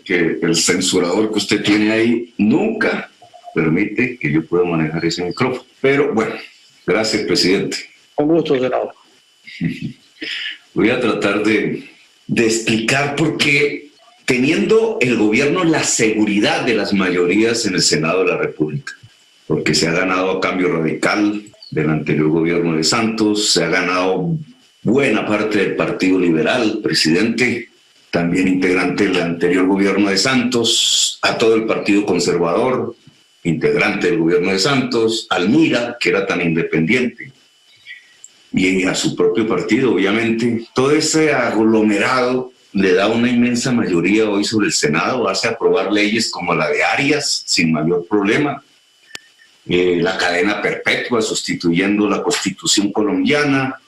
que el censurador que usted tiene ahí nunca permite que yo pueda manejar ese micrófono. Pero bueno, gracias, presidente. Con gusto, senador. Voy a tratar de explicar por qué, teniendo el gobierno la seguridad de las mayorías en el Senado de la República, porque se ha ganado a cambio radical del anterior gobierno de Santos, se ha ganado buena parte del Partido Liberal, presidente, también integrante del anterior gobierno de Santos, a todo el Partido Conservador, integrante del gobierno de Santos, al MIRA, que era tan independiente, y a su propio partido, obviamente. Todo ese aglomerado le da una inmensa mayoría hoy sobre el Senado, hace aprobar leyes como la de Arias sin mayor problema, la cadena perpetua sustituyendo la Constitución colombiana.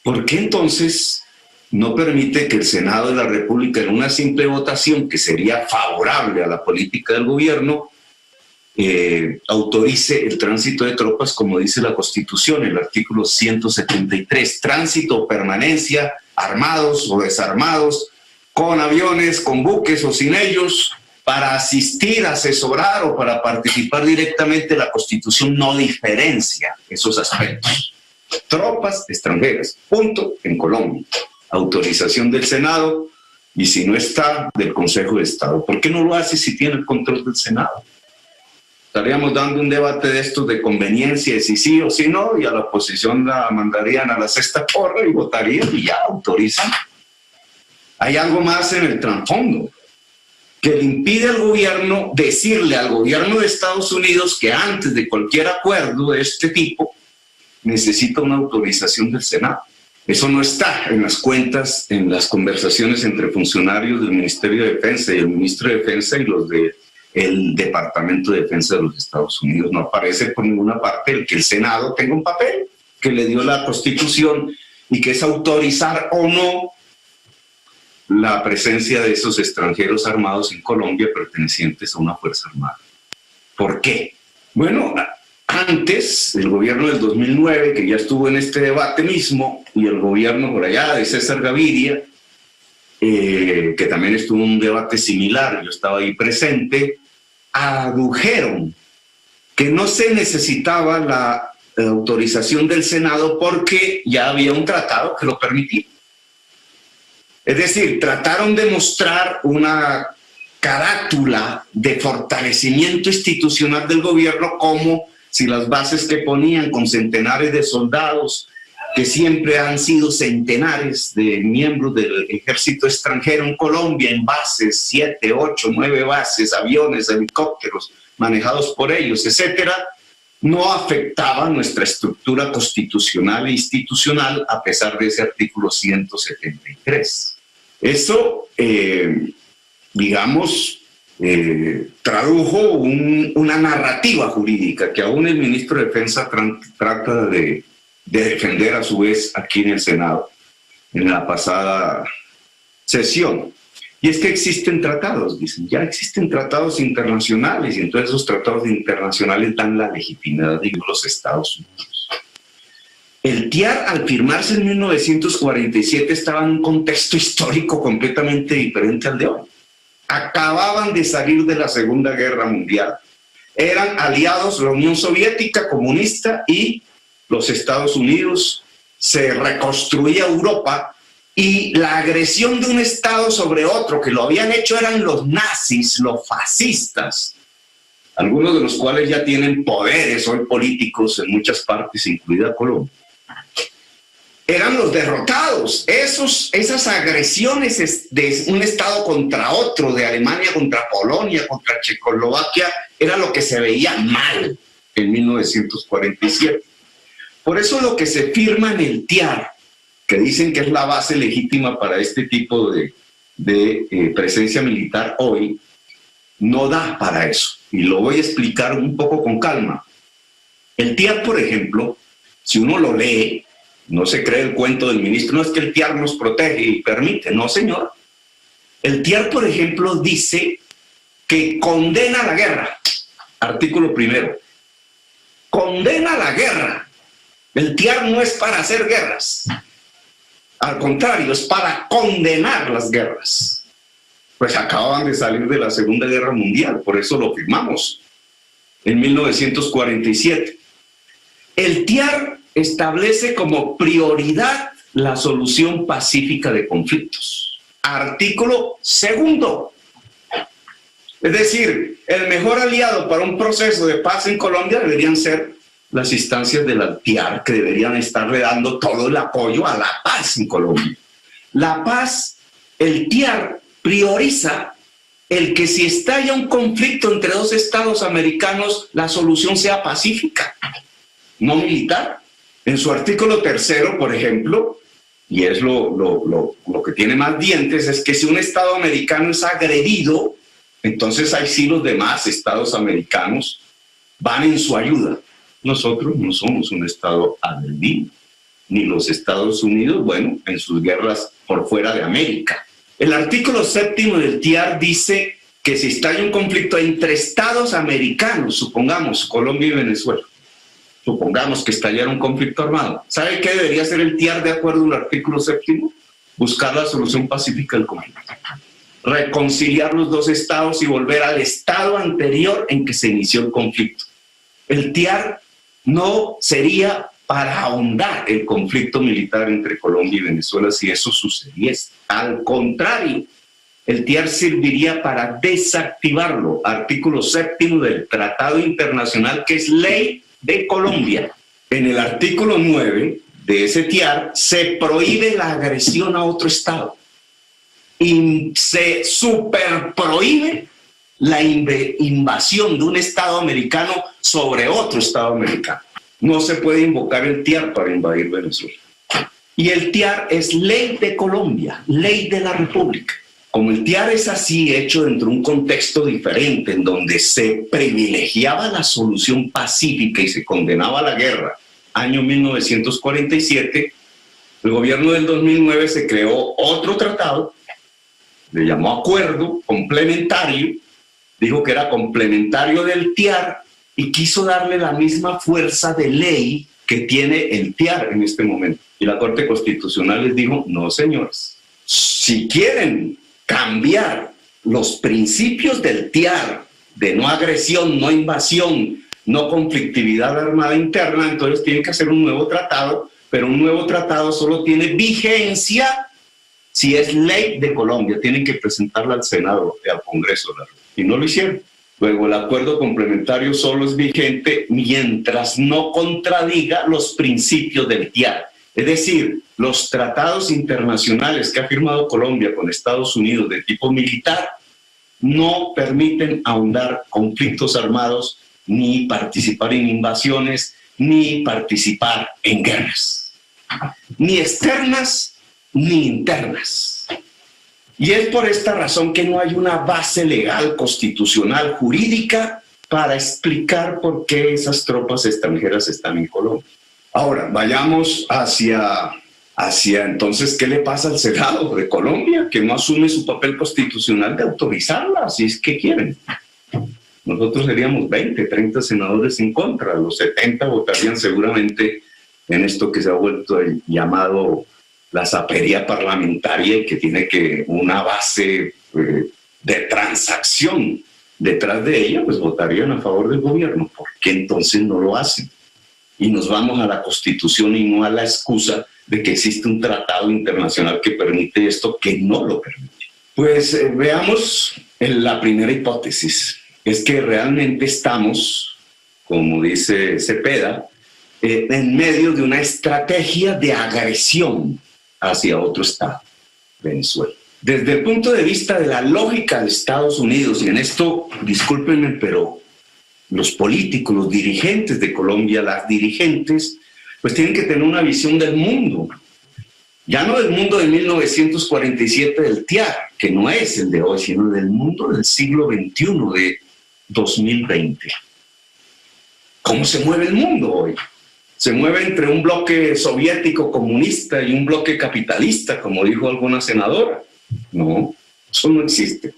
¿Por qué entonces no permite que el Senado de la República, en una simple votación que sería favorable a la política del gobierno, autorice el tránsito de tropas, como dice la Constitución, el artículo 173, tránsito o permanencia, armados o desarmados, con aviones, con buques o sin ellos, para asistir, asesorar o para participar directamente? La Constitución no diferencia esos aspectos. Tropas extranjeras, punto, en Colombia. Autorización del Senado, y si no está, del Consejo de Estado. ¿Por qué no lo hace si tiene el control del Senado? Estaríamos dando un debate de estos de conveniencia, de si sí o si no, y a la oposición la mandarían a la sexta porra y votarían y ya autorizan. Hay algo más en el trasfondo que le impide al gobierno decirle al gobierno de Estados Unidos que antes de cualquier acuerdo de este tipo necesita una autorización del Senado. Eso no está en las cuentas, en las conversaciones entre funcionarios del Ministerio de Defensa y el ministro de Defensa y los del Departamento de Defensa de los Estados Unidos. No aparece por ninguna parte el que el Senado tenga un papel que le dio la Constitución y que es autorizar o no la presencia de esos extranjeros armados en Colombia pertenecientes a una fuerza armada. ¿Por qué? Bueno, antes, el gobierno del 2009, que ya estuvo en este debate mismo, y el gobierno por allá de César Gaviria, que también estuvo en un debate similar, yo estaba ahí presente, adujeron que no se necesitaba la autorización del Senado porque ya había un tratado que lo permitía. Es decir, trataron de mostrar una carátula de fortalecimiento institucional del gobierno, como si las bases que ponían con centenares de soldados, que siempre han sido centenares de miembros del ejército extranjero en Colombia, en bases, 7, 8, 9 bases, aviones, helicópteros manejados por ellos, etcétera, no afectaba nuestra estructura constitucional e institucional a pesar de ese artículo 173. Eso, digamos, tradujo una narrativa jurídica que aún el ministro de Defensa trata de defender a su vez aquí en el Senado, en la pasada sesión. Y es que existen tratados, dicen, ya existen tratados internacionales, y entonces esos tratados internacionales dan la legitimidad de los Estados Unidos. El TIAR, al firmarse en 1947, estaba en un contexto histórico completamente diferente al de hoy. Acababan de salir de la Segunda Guerra Mundial. Eran aliados la Unión Soviética comunista y los Estados Unidos. Se reconstruía Europa y la agresión de un Estado sobre otro, que lo habían hecho, eran los nazis, los fascistas, algunos de los cuales ya tienen poderes hoy políticos en muchas partes, incluida Colombia. Eran los derrotados. Esas agresiones de un Estado contra otro, de Alemania contra Polonia, contra Checoslovaquia, era lo que se veía mal en 1947. Por eso lo que se firma en el TIAR, que dicen que es la base legítima para este tipo de presencia militar hoy, no da para eso. Y lo voy a explicar un poco con calma. El TIAR, por ejemplo, si uno lo lee, no se cree el cuento del ministro, no es que el TIAR nos protege y permite, no señor. El TIAR, por ejemplo, dice que condena la guerra, artículo 1. Condena la guerra. El TIAR no es para hacer guerras, al contrario, es para condenar las guerras. Pues acababan de salir de la Segunda Guerra Mundial, por eso lo firmamos en 1947. El TIAR establece como prioridad la solución pacífica de conflictos. Artículo 2. Es decir, el mejor aliado para un proceso de paz en Colombia deberían ser las instancias de la TIAR, que deberían estarle dando todo el apoyo a la paz en Colombia. La paz, el TIAR prioriza el que si estalla un conflicto entre dos estados americanos, la solución sea pacífica, no militar. En su artículo 3, por ejemplo, y es lo que tiene más dientes, es que si un estado americano es agredido, entonces ahí sí los demás estados americanos van en su ayuda. Nosotros no somos un estado agredido, ni los Estados Unidos, bueno, en sus guerras por fuera de América. El artículo 7 del TIAR dice que si estalla un conflicto entre estados americanos, supongamos Colombia y Venezuela, supongamos que estallara un conflicto armado, ¿sabe qué debería hacer el TIAR de acuerdo al artículo 7? Buscar la solución pacífica del conflicto. Reconciliar los dos estados y volver al estado anterior en que se inició el conflicto. El TIAR no sería para ahondar el conflicto militar entre Colombia y Venezuela si eso sucediese. Al contrario, el TIAR serviría para desactivarlo. Artículo 7 del Tratado Internacional, que es ley de Colombia. En el artículo 9 de ese TIAR se prohíbe la agresión a otro estado y se superprohíbe la invasión de un estado americano sobre otro estado americano. No se puede invocar el TIAR para invadir Venezuela. Y el TIAR es ley de Colombia, ley de la República. Como el TIAR es así, hecho dentro de un contexto diferente, en donde se privilegiaba la solución pacífica y se condenaba la guerra, año 1947, el gobierno del 2009 se creó otro tratado, le llamó acuerdo complementario, dijo que era complementario del TIAR y quiso darle la misma fuerza de ley que tiene el TIAR en este momento. Y la Corte Constitucional les dijo, no señores, si quieren cambiar los principios del TIAR de no agresión, no invasión, no conflictividad armada interna, entonces tienen que hacer un nuevo tratado, pero un nuevo tratado solo tiene vigencia si es ley de Colombia. Tienen que presentarla al Senado y al Congreso, y no lo hicieron. Luego, el acuerdo complementario solo es vigente mientras no contradiga los principios del TIAR. Es decir, los tratados internacionales que ha firmado Colombia con Estados Unidos de tipo militar no permiten ahondar conflictos armados, ni participar en invasiones, ni participar en guerras, ni externas ni internas. Y es por esta razón que no hay una base legal, constitucional, jurídica para explicar por qué esas tropas extranjeras están en Colombia. Ahora, vayamos hacia entonces, ¿qué le pasa al Senado de Colombia? Que no asume su papel constitucional de autorizarla, si es que quieren. Nosotros seríamos 20, 30 senadores en contra, los 70 votarían seguramente en esto que se ha vuelto el llamado la sapería parlamentaria, y que tiene una base de transacción detrás de ella, pues votarían a favor del gobierno. ¿Por qué entonces no lo hacen? Y nos vamos a la Constitución y no a la excusa de que existe un tratado internacional que permite esto, que no lo permite. Pues veamos la primera hipótesis. Es que realmente estamos, como dice Cepeda, en medio de una estrategia de agresión hacia otro estado, Venezuela. Desde el punto de vista de la lógica de Estados Unidos, y en esto, discúlpenme, pero los políticos, los dirigentes de Colombia, las dirigentes, pues tienen que tener una visión del mundo. Ya no del mundo de 1947 del TIAR, que no es el de hoy, sino del mundo del siglo XXI, de 2020. ¿Cómo se mueve el mundo hoy? ¿Se mueve entre un bloque soviético comunista y un bloque capitalista, como dijo alguna senadora? No, eso no existe.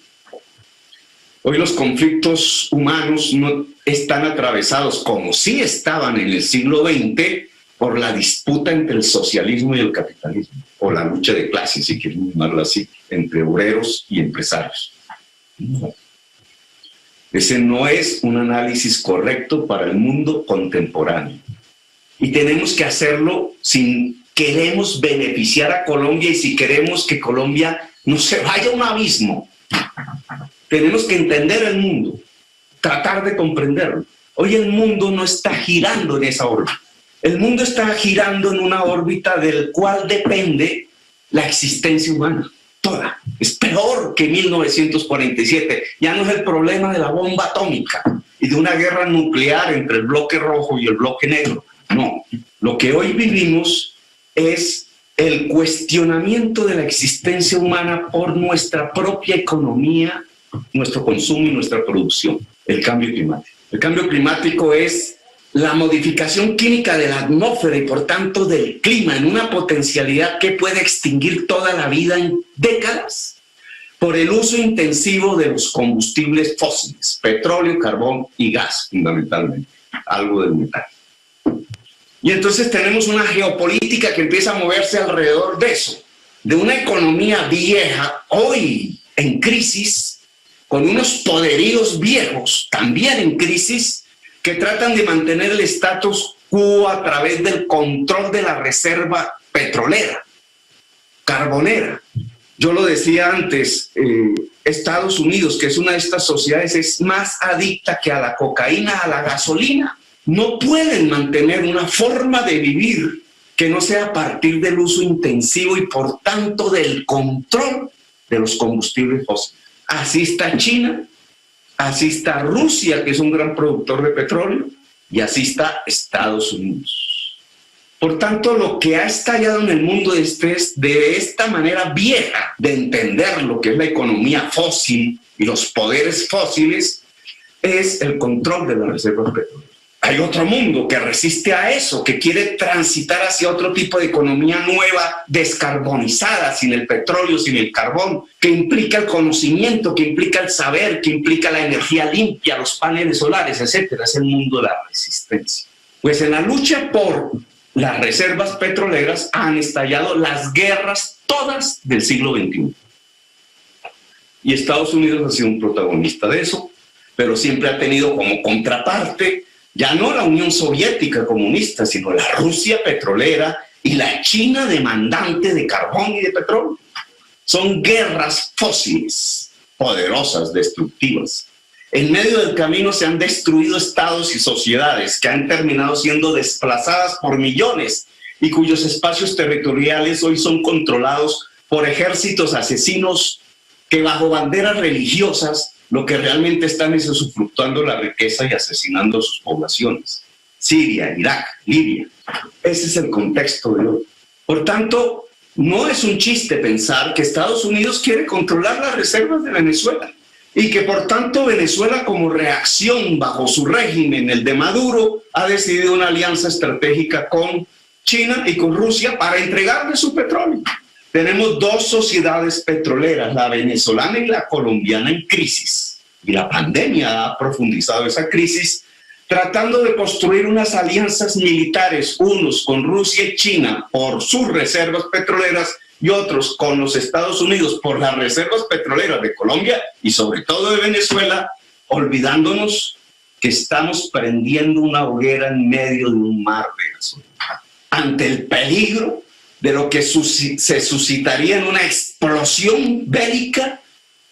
Hoy los conflictos humanos no están atravesados, como sí estaban en el siglo XX, por la disputa entre el socialismo y el capitalismo. o la lucha de clases, si quieren llamarlo así, entre obreros y empresarios. No. Ese no es un análisis correcto para el mundo contemporáneo. Y tenemos que hacerlo si queremos beneficiar a Colombia y si queremos que Colombia no se vaya a un abismo. Tenemos que entender el mundo, tratar de comprenderlo. Hoy el mundo no está girando en esa órbita. El mundo está girando en una órbita del cual depende la existencia humana, toda. Es peor que 1947. Ya no es el problema de la bomba atómica y de una guerra nuclear entre el bloque rojo y el bloque negro. No, lo que hoy vivimos es el cuestionamiento de la existencia humana por nuestra propia economía, nuestro consumo y nuestra producción, el cambio climático. El cambio climático es la modificación química de la atmósfera y por tanto del clima en una potencialidad que puede extinguir toda la vida en décadas por el uso intensivo de los combustibles fósiles, petróleo, carbón y gas fundamentalmente, algo del metal. Y entonces tenemos una geopolítica que empieza a moverse alrededor de eso, de una economía vieja, hoy en crisis, con unos poderíos viejos, también en crisis, que tratan de mantener el status quo a través del control de la reserva petrolera, carbonera. Yo lo decía antes, Estados Unidos, que es una de estas sociedades, es más adicta que a la cocaína, a la gasolina. No pueden mantener una forma de vivir que no sea a partir del uso intensivo y por tanto del control de los combustibles fósiles. Así está China, así está Rusia, que es un gran productor de petróleo, y así está Estados Unidos. Por tanto, lo que ha estallado en el mundo es de esta manera vieja de entender lo que es la economía fósil y los poderes fósiles, es el control de las reservas petroleras. Hay otro mundo que resiste a eso, que quiere transitar hacia otro tipo de economía nueva, descarbonizada, sin el petróleo, sin el carbón, que implica el conocimiento, que implica el saber, que implica la energía limpia, los paneles solares, etc. Es el mundo de la resistencia. Pues en la lucha por las reservas petroleras han estallado las guerras todas del siglo XXI. Y Estados Unidos ha sido un protagonista de eso, pero siempre ha tenido como contraparte ya no la Unión Soviética comunista, sino la Rusia petrolera y la China demandante de carbón y de petróleo. Son guerras fósiles, poderosas, destructivas. En medio del camino se han destruido estados y sociedades que han terminado siendo desplazadas por millones y cuyos espacios territoriales hoy son controlados por ejércitos asesinos que bajo banderas religiosas lo que realmente están es usufructuando la riqueza y asesinando a sus poblaciones. Siria, Irak, Libia. Ese es el contexto de hoy. Por tanto, no es un chiste pensar que Estados Unidos quiere controlar las reservas de Venezuela y que por tanto Venezuela, como reacción bajo su régimen, el de Maduro, ha decidido una alianza estratégica con China y con Rusia para entregarle su petróleo. Tenemos dos sociedades petroleras, la venezolana y la colombiana, en crisis. Y la pandemia ha profundizado esa crisis, tratando de construir unas alianzas militares, unos con Rusia y China por sus reservas petroleras y otros con los Estados Unidos por las reservas petroleras de Colombia y sobre todo de Venezuela, olvidándonos que estamos prendiendo una hoguera en medio de un mar de gasolina. Ante el peligro de lo que se suscitaría en una explosión bélica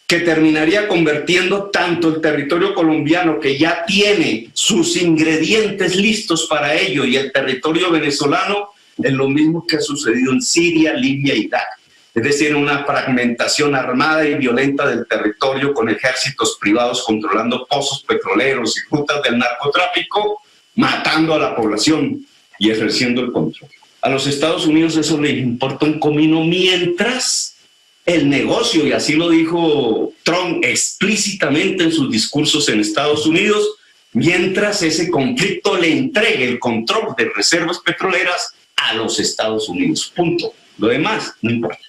que terminaría convirtiendo tanto el territorio colombiano, que ya tiene sus ingredientes listos para ello, y el territorio venezolano en lo mismo que ha sucedido en Siria, Libia e Irak. Es decir, una fragmentación armada y violenta del territorio con ejércitos privados controlando pozos petroleros y rutas del narcotráfico, matando a la población y ejerciendo el control. A los Estados Unidos eso les importa un comino mientras el negocio, y así lo dijo Trump explícitamente en sus discursos en Estados Unidos, mientras ese conflicto le entregue el control de reservas petroleras a los Estados Unidos. Punto. Lo demás no importa.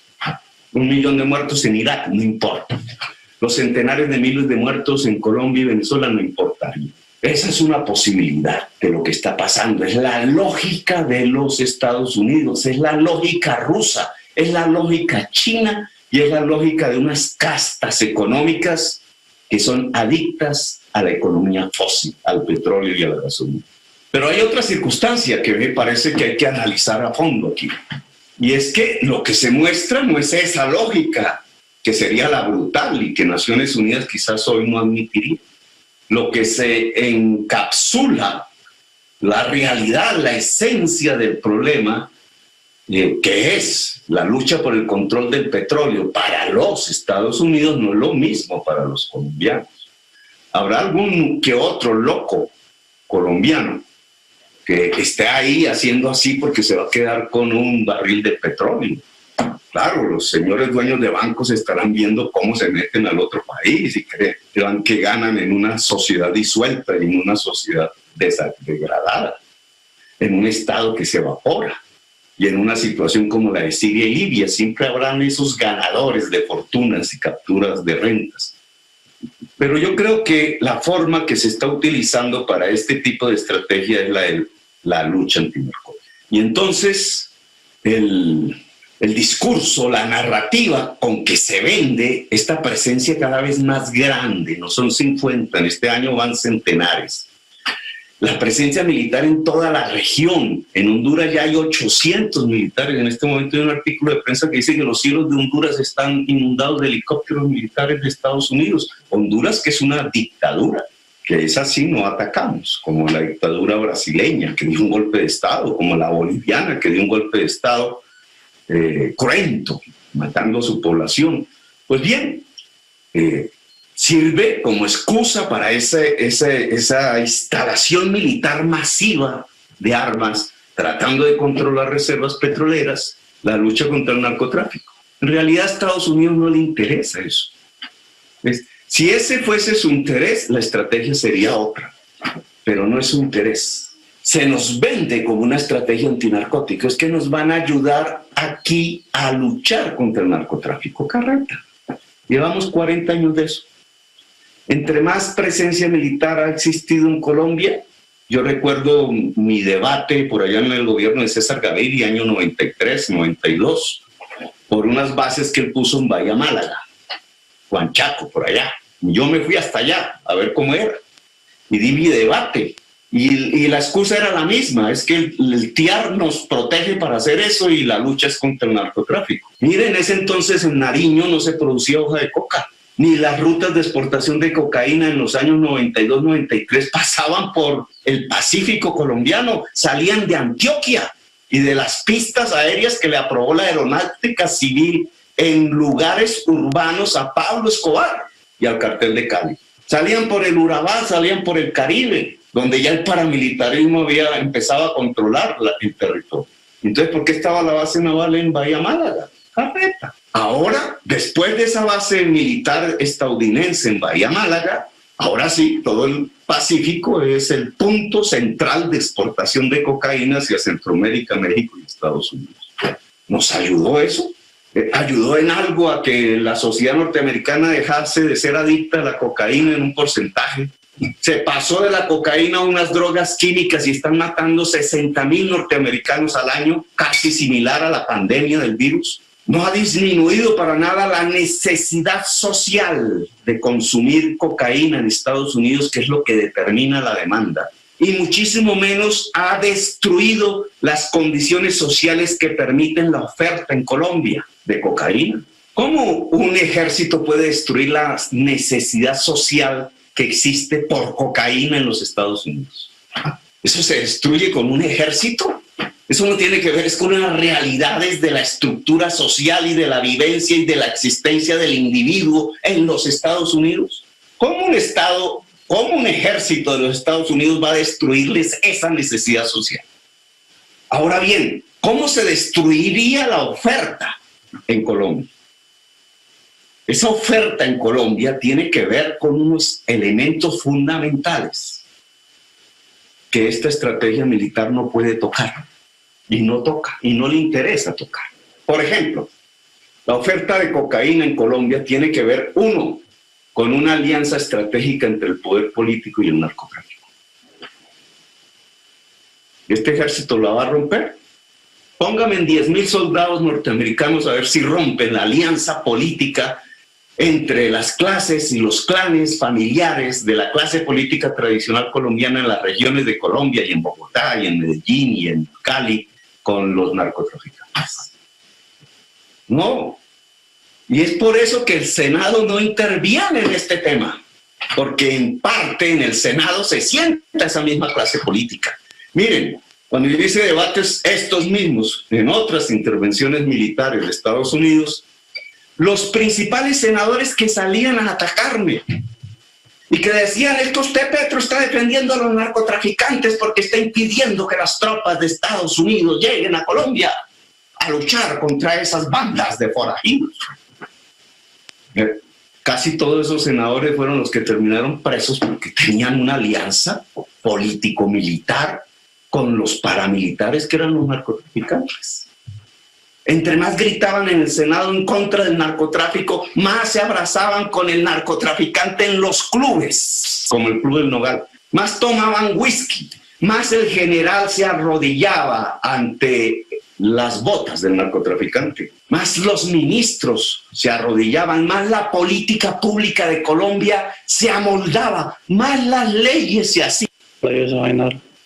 1 millón de muertos en Irak no importa. Los centenares de miles de muertos en Colombia y Venezuela no importarían. Esa es una posibilidad de lo que está pasando. Es la lógica de los Estados Unidos, es la lógica rusa, Es la lógica china y es la lógica de unas castas económicas que son adictas a la economía fósil, al petróleo y a la gasolina. Pero hay otra circunstancia que me parece que hay que analizar a fondo aquí. Y es que lo que se muestra no es esa lógica, que sería la brutal y que Naciones Unidas quizás hoy no admitiría. Lo que se encapsula, la realidad, la esencia del problema, que es la lucha por el control del petróleo para los Estados Unidos, no es lo mismo para los colombianos. Habrá algún que otro loco colombiano que esté ahí haciendo así porque se va a quedar con un barril de petróleo. Claro, los señores dueños de bancos estarán viendo cómo se meten al otro país y creen que ganan en una sociedad disuelta y en una sociedad degradada, en un estado que se evapora. Y en una situación como la de Siria y Libia, siempre habrán esos ganadores de fortunas y capturas de rentas. Pero yo creo que la forma que se está utilizando para este tipo de estrategia es la lucha antinarcótica. Y entonces el discurso, la narrativa con que se vende esta presencia cada vez más grande, no son 50, en este año van centenares. La presencia militar en toda la región. En Honduras ya hay 800 militares. En este momento hay un artículo de prensa que dice que los cielos de Honduras están inundados de helicópteros militares de Estados Unidos. Honduras, que es una dictadura, que es así, no atacamos, como la dictadura brasileña, que dio un golpe de Estado, como la boliviana, que dio un golpe de Estado cruento, matando a su población. Pues bien, sirve como excusa para esa instalación militar masiva de armas, tratando de controlar reservas petroleras, la lucha contra el narcotráfico. En realidad a Estados Unidos no le interesa eso. Si ese fuese su interés, la estrategia sería otra, pero no es su interés. Se nos vende como una estrategia antinarcótica, es que nos van a ayudar aquí a luchar contra el narcotráfico. Carreta. Llevamos 40 años de eso. Entre más presencia militar ha existido en Colombia, yo recuerdo mi debate por allá en el gobierno de César Gaviria, año 93, 92, por unas bases que él puso en Bahía Málaga, Juan Chaco, por allá. Yo me fui hasta allá a ver cómo era y di mi debate. Y la excusa era la misma, es que el TIAR nos protege para hacer eso y la lucha es contra el narcotráfico. Miren, en ese entonces en Nariño no se producía hoja de coca, ni las rutas de exportación de cocaína en los años 92, 93 pasaban por el Pacífico colombiano, salían de Antioquia y de las pistas aéreas que le aprobó la Aeronáutica Civil en lugares urbanos a Pablo Escobar y al Cartel de Cali. Salían por el Urabá, salían por el Caribe, donde ya el paramilitarismo había empezado a controlar el territorio. Entonces, ¿por qué estaba la base naval en Bahía Málaga? Carreta. Ahora, después de esa base militar estadounidense en Bahía Málaga, ahora sí, todo el Pacífico es el punto central de exportación de cocaína hacia Centroamérica, México y Estados Unidos. ¿Nos ayudó eso? ¿Ayudó en algo a que la sociedad norteamericana dejase de ser adicta a la cocaína en un porcentaje? Se pasó de la cocaína a unas drogas químicas y están matando 60,000 norteamericanos al año, casi similar a la pandemia del virus. No ha disminuido para nada la necesidad social de consumir cocaína en Estados Unidos, que es lo que determina la demanda. Y muchísimo menos ha destruido las condiciones sociales que permiten la oferta en Colombia de cocaína. ¿Cómo un ejército puede destruir la necesidad social que existe por cocaína en los Estados Unidos? ¿Eso se destruye con un ejército? Eso no tiene que ver, es con las realidades de la estructura social y de la vivencia y de la existencia del individuo en los Estados Unidos. ¿Cómo un ejército de los Estados Unidos va a destruirles esa necesidad social? Ahora bien, ¿cómo se destruiría la oferta en Colombia? Esa oferta en Colombia tiene que ver con unos elementos fundamentales que esta estrategia militar no puede tocar. Y no toca, y no le interesa tocar. Por ejemplo, la oferta de cocaína en Colombia tiene que ver, uno, con una alianza estratégica entre el poder político y el narcotráfico. ¿Este ejército la va a romper? Póngame en 10.000 soldados norteamericanos a ver si rompen la alianza política entre las clases y los clanes familiares de la clase política tradicional colombiana en las regiones de Colombia y en Bogotá y en Medellín y en Cali con los narcotraficantes. No. Y es por eso que el Senado no interviene en este tema, porque en parte en el Senado se sienta esa misma clase política. Miren, cuando yo hice debates estos mismos en otras intervenciones militares de Estados Unidos, los principales senadores que salían a atacarme y que decían, es que usted, Petro, está defendiendo a los narcotraficantes porque está impidiendo que las tropas de Estados Unidos lleguen a Colombia a luchar contra esas bandas de forajidos. Casi todos esos senadores fueron los que terminaron presos porque tenían una alianza político-militar con los paramilitares que eran los narcotraficantes. Entre más gritaban en el Senado en contra del narcotráfico, más se abrazaban con el narcotraficante en los clubes, como el Club del Nogal. Más tomaban whisky, más el general se arrodillaba ante las botas del narcotraficante. Más los ministros se arrodillaban, más la política pública de Colombia se amoldaba, más las leyes se hacían.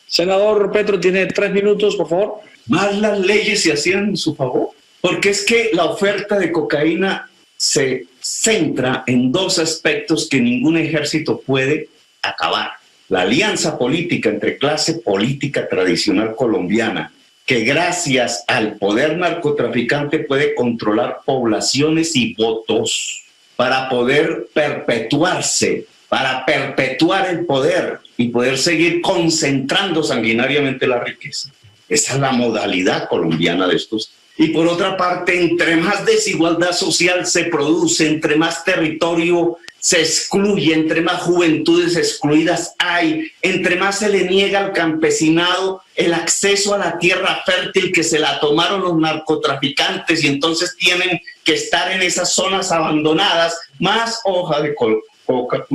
Senador Petro, tiene 3 minutos, por favor. Más las leyes se hacían en su favor, porque es que la oferta de cocaína se centra en 2 aspectos que ningún ejército puede acabar. La alianza política entre clase política tradicional colombiana, que gracias al poder narcotraficante puede controlar poblaciones y votos para poder perpetuarse, para perpetuar el poder y poder seguir concentrando sanguinariamente la riqueza. Esa es la modalidad colombiana de estos. Y por otra parte, entre más desigualdad social se produce, entre más territorio se excluye, entre más juventudes excluidas hay, entre más se le niega al campesinado el acceso a la tierra fértil que se la tomaron los narcotraficantes y entonces tienen que estar en esas zonas abandonadas, más hoja de coca.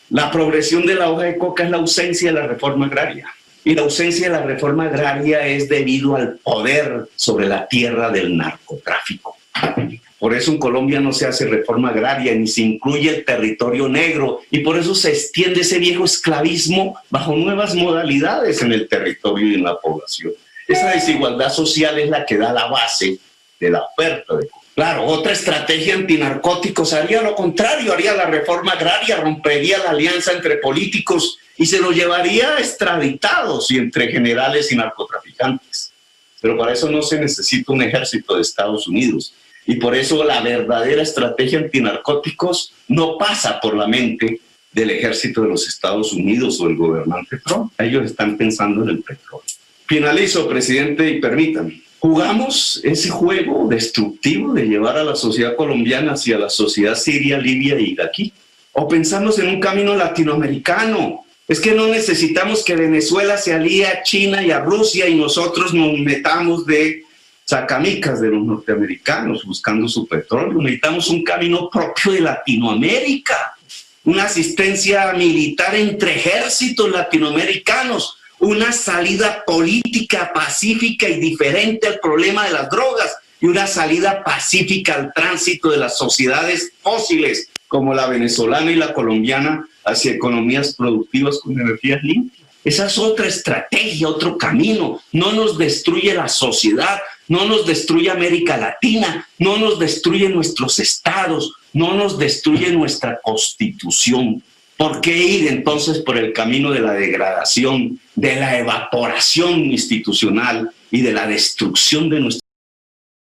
La progresión de la hoja de coca es la ausencia de la reforma agraria. Y la ausencia de la reforma agraria es debido al poder sobre la tierra del narcotráfico. Por eso en Colombia no se hace reforma agraria ni se incluye el territorio negro y por eso se extiende ese viejo esclavismo bajo nuevas modalidades en el territorio y en la población. Esa desigualdad social es la que da la base de la oferta de coca. Claro, otra estrategia antinarcóticos haría lo contrario, haría la reforma agraria, rompería la alianza entre políticos y se lo llevaría extraditados y entre generales y narcotraficantes. Pero para eso no se necesita un ejército de Estados Unidos. Y por eso la verdadera estrategia antinarcóticos no pasa por la mente del ejército de los Estados Unidos o el gobernante Trump. Ellos están pensando en el petróleo. Finalizo, presidente, y permítanme. Jugamos ese juego destructivo de llevar a la sociedad colombiana hacia la sociedad siria, libia y iraquí. O pensamos en un camino latinoamericano. Es que no necesitamos que Venezuela se alíe a China y a Rusia y nosotros nos metamos de sacamicas de los norteamericanos buscando su petróleo. Necesitamos un camino propio de Latinoamérica, una asistencia militar entre ejércitos latinoamericanos, una salida política pacífica y diferente al problema de las drogas y una salida pacífica al tránsito de las sociedades fósiles como la venezolana y la colombiana hacia economías productivas con energías limpias. Esa es otra estrategia, otro camino. No nos destruye la sociedad, no nos destruye América Latina, no nos destruye nuestros estados, no nos destruye nuestra constitución. ¿Por qué ir entonces por el camino de la degradación, de la evaporación institucional y de la destrucción de nuestra